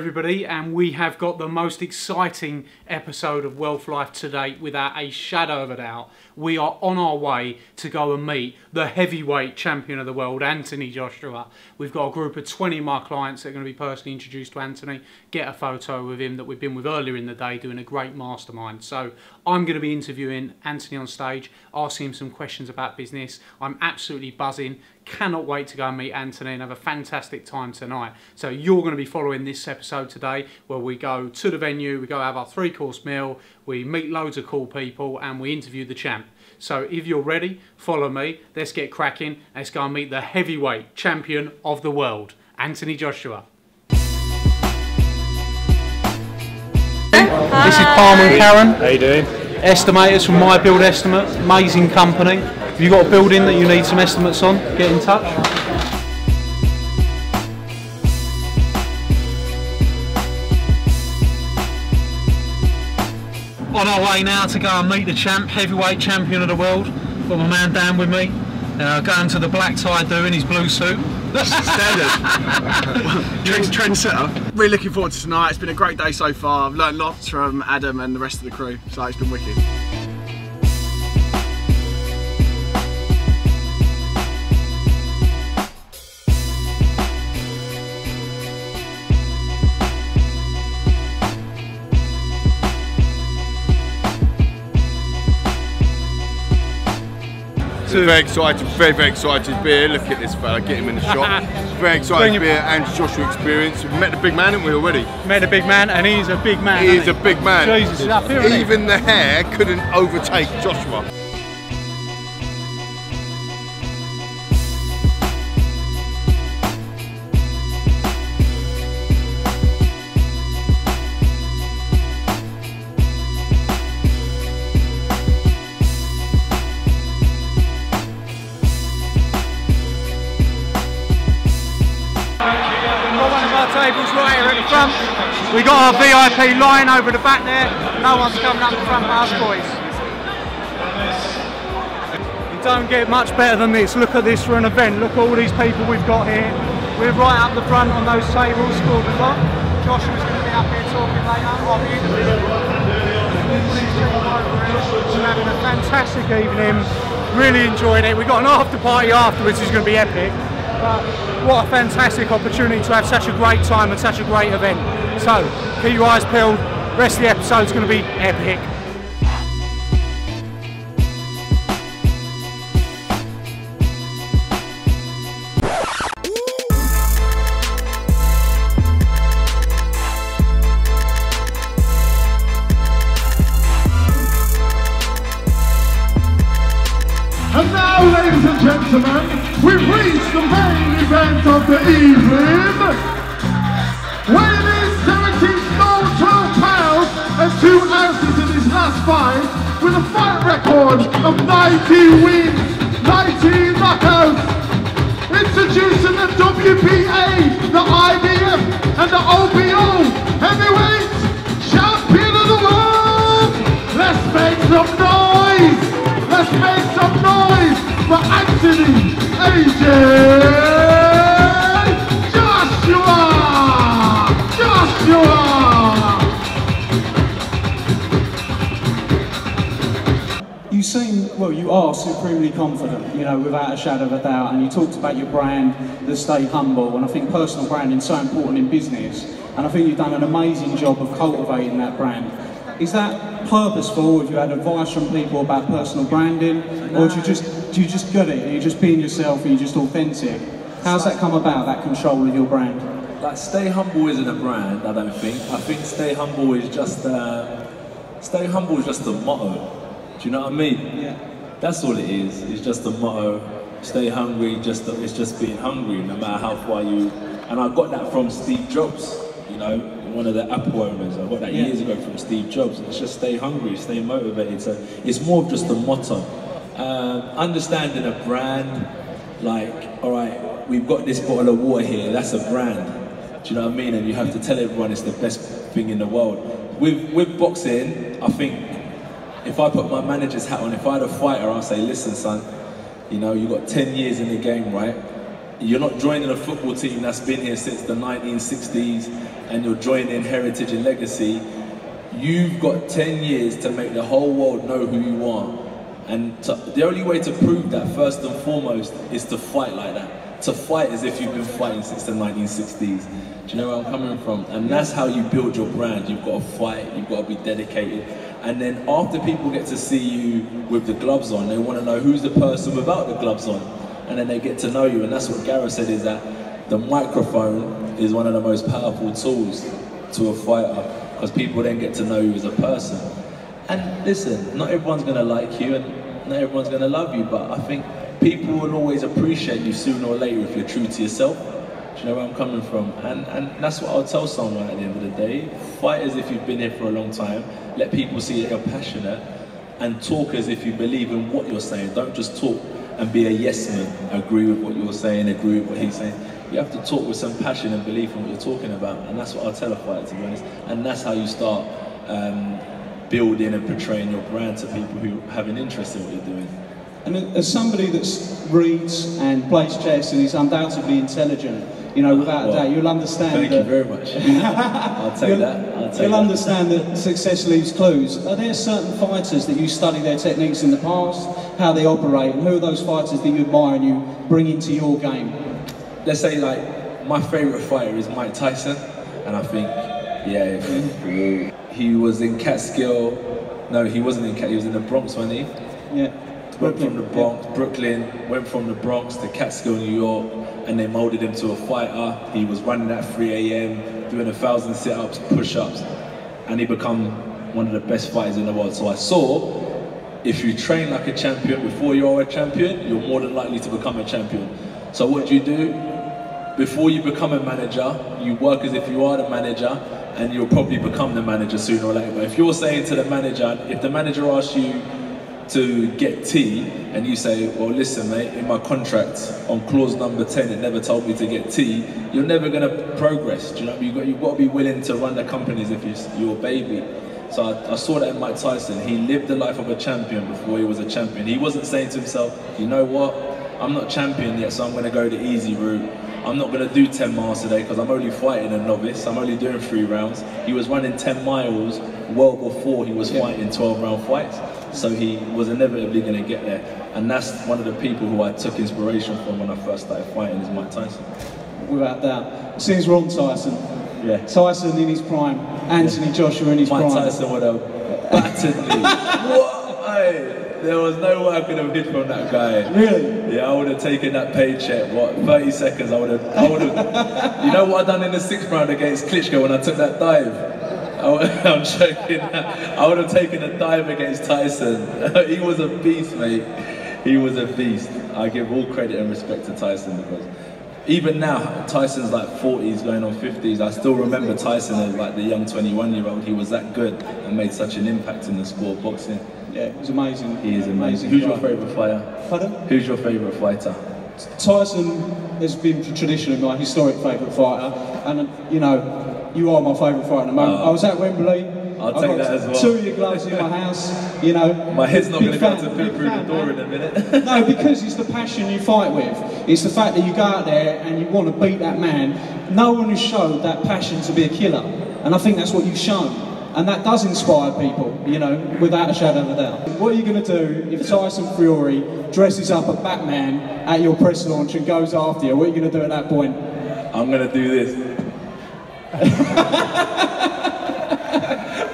everybody, and we have got the most exciting episode of Wealth Life to date without a shadow of a doubt. We are on our way to go and meet the heavyweight champion of the world, Anthony Joshua. We've got a group of 20 of my clients that are going to be personally introduced to Anthony, get a photo with him that we've been with earlier in the day doing a great mastermind. So I'm going to be interviewing Anthony on stage, asking him some questions about business. I'm absolutely buzzing. Cannot wait to go and meet Anthony and have a fantastic time tonight. So you're going to be following this episode today where we go to the venue, we go have our 3-course meal, we meet loads of cool people and we interview the champ. So if you're ready, follow me, let's get cracking, let's go and meet the heavyweight champion of the world, Anthony Joshua. Hi. This is Palmer and Karen. How you doing? Estimators from My Build Estimate, amazing company. If you've got a building that you need some estimates on, get in touch. On our way now to go and meet the champ, heavyweight champion of the world. Got my man Dan with me. Going to the black tie doing his blue suit. Standard. Trendsetter. Really looking forward to tonight. It's been a great day so far. I've learned lots from Adam and the rest of the crew, so it's been wicked. Very excited to be here. Look at this fella, get him in the shot. Very excited to be here, and Joshua experience. We've met the big man, haven't we, already? Met the big man, and he's a big man. He is a big man. Jesus, he's up here, even the hair couldn't overtake Joshua. Tables right here at the front. We got our VIP line over the back there. No one's coming up the front but us boys. You don't get much better than this. Look at this for an event. Look at all these people we've got here. We're right up the front on those tables. Scored a lot. Joshua's going to be up here talking later. I'll be interviewing. We're having a fantastic evening. Really enjoying it. We've got an after party afterwards. It's going to be epic. But what a fantastic opportunity to have such a great time and such a great event. So, keep your eyes peeled, the rest of the episode's going to be epic. And now, ladies and gentlemen, we've reached the main event of the evening. Weighing in 17 stone, 12 pounds and 2 ounces in his last fight, with a fight record of 90 wins, 19 knockouts. Introducing the WBA, the IBF and the OBO heavyweight champion of the world. Let's make some noise. Let's make some noise for Anthony Joshua! You seem, well, you are supremely confident, you know, without a shadow of a doubt, and you talked about your brand, the stay humble, and I think personal branding is so important in business, and I think you've done an amazing job of cultivating that brand. Is that purposeful? Have you had advice from people about personal branding, or do you just get it and you're just being yourself and you're just authentic? How's that come about, that control of your brand? Like, stay humble isn't a brand, I don't think. I think stay humble is just a motto. Do you know what I mean? Yeah. That's all it is. It's just a motto. Stay hungry. It's just being hungry, no matter how far you. And I got that from Steve Jobs. You know, one of the Apple owners. I got that years ago from Steve Jobs. It's just stay hungry, stay motivated. So it's more of just a motto. Understanding a brand, like, all right, we've got this bottle of water here. That's a brand. Do you know what I mean? And you have to tell everyone it's the best thing in the world. With boxing, I think if I put my manager's hat on, if I had a fighter, I'll say, listen, son, you know, you got 10 years in the game, right? You're not joining a football team that's been here since the 1960s and you're joining heritage and legacy. You've got 10 years to make the whole world know who you are. And the only way to prove that, first and foremost, is to fight like that. To fight as if you've been fighting since the 1960s. Do you know where I'm coming from? And that's how you build your brand. You've got to fight, you've got to be dedicated. And then after people get to see you with the gloves on, they want to know who's the person without the gloves on. And then they get to know you. And that's what Gareth said, is that the microphone is one of the most powerful tools to a fighter, because people then get to know you as a person. And listen, not everyone's going to like you and not everyone's going to love you, but I think people will always appreciate you sooner or later if you're true to yourself. Do you know where I'm coming from? And that's what I'll tell someone at the end of the day. Fight as if you've been here for a long time. Let people see that you're passionate, and talk as if you believe in what you're saying. Don't just talk and be a yes man, agree with what you're saying, agree with what he's saying. You have to talk with some passion and belief in what you're talking about, and that's what I'll tell a fighter, to be honest. And that's how you start building and portraying your brand to people who have an interest in what you're doing. And as somebody that reads and plays chess and is undoubtedly intelligent, you know, without a doubt, you'll understand. Thank you very much. I'll take that. You'll understand that success leaves clues. Are there certain fighters that you study their techniques in the past, how they operate, and who are those fighters that you admire and you bring into your game? Let's say, like, my favourite fighter is Mike Tyson, and I think, yeah, he was in Catskill. No, he wasn't in Catskill. He was in the Bronx, wasn't he? Yeah. Went from the Bronx, Brooklyn, went from the Bronx to Catskill, New York, and they molded him to a fighter. He was running at 3 AM, doing 1,000 sit-ups, push-ups, and he become one of the best fighters in the world. So I saw, if you train like a champion before you are a champion, you're more than likely to become a champion. So what do? Before you become a manager, you work as if you are the manager, and you'll probably become the manager sooner or later. But if you're saying to the manager, if the manager asks you to get tea, and you say, well, listen, mate, in my contract, on clause number 10, it never told me to get tea, you're never going to progress. Do you know what I mean? You've got to be willing to run the company as if it's your baby. So I saw that in Mike Tyson. He lived the life of a champion before he was a champion. He wasn't saying to himself, you know what, I'm not champion yet, so I'm going to go the easy route. I'm not going to do 10 miles today because I'm only fighting a novice. I'm only doing 3 rounds. He was running 10 miles well before he was fighting 12-round fights. So he was inevitably going to get there. And that's one of the people who I took inspiration from when I first started fighting, is Mike Tyson. Without doubt. Since Ron Tyson. Yeah. Tyson in his prime. Anthony Joshua in his prime. Mike Tyson would have battered me. What? Hey, there was no way I could have hid from that guy. Really? Yeah, I would have taken that paycheck. What? 30 seconds. I would have. You know what I done in the 6th round against Klitschko when I took that dive? I'm joking. I would have taken a dive against Tyson. He was a beast, mate. He was a beast. I give all credit and respect to Tyson, because even now, Tyson's like 40s, going on 50s. I still remember Tyson as like the young 21-year-old. He was that good and made such an impact in the sport of boxing. Yeah, it was amazing. He is amazing. Who's your favourite fighter? Pardon? Who's your favourite fighter? Tyson has been traditionally my historic favourite fighter, and you know, you are my favourite fighter at the moment. I was at Wembley. I'll take that as well. 2 of your gloves in my house, you know. My head's not going to be able to fit through the door in a minute. No, because it's the passion you fight with. It's the fact that you go out there and you want to beat that man. No one has showed that passion to be a killer, and I think that's what you've shown. And that does inspire people, you know, without a shadow of a doubt. What are you going to do if Tyson Fury dresses up a Batman at your press launch and goes after you? What are you going to do at that point? I'm going to do this.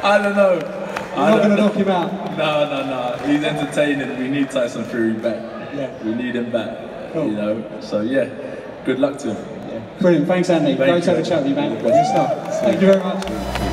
I don't know. You're not going to knock him out? No. He's entertaining. We need Tyson Fury back. Yeah. We need him back. Cool. You know. So yeah, good luck to him. Yeah. Brilliant. Thanks, Andy. Great to have a chat with you, man. Good stuff. Thank you very much.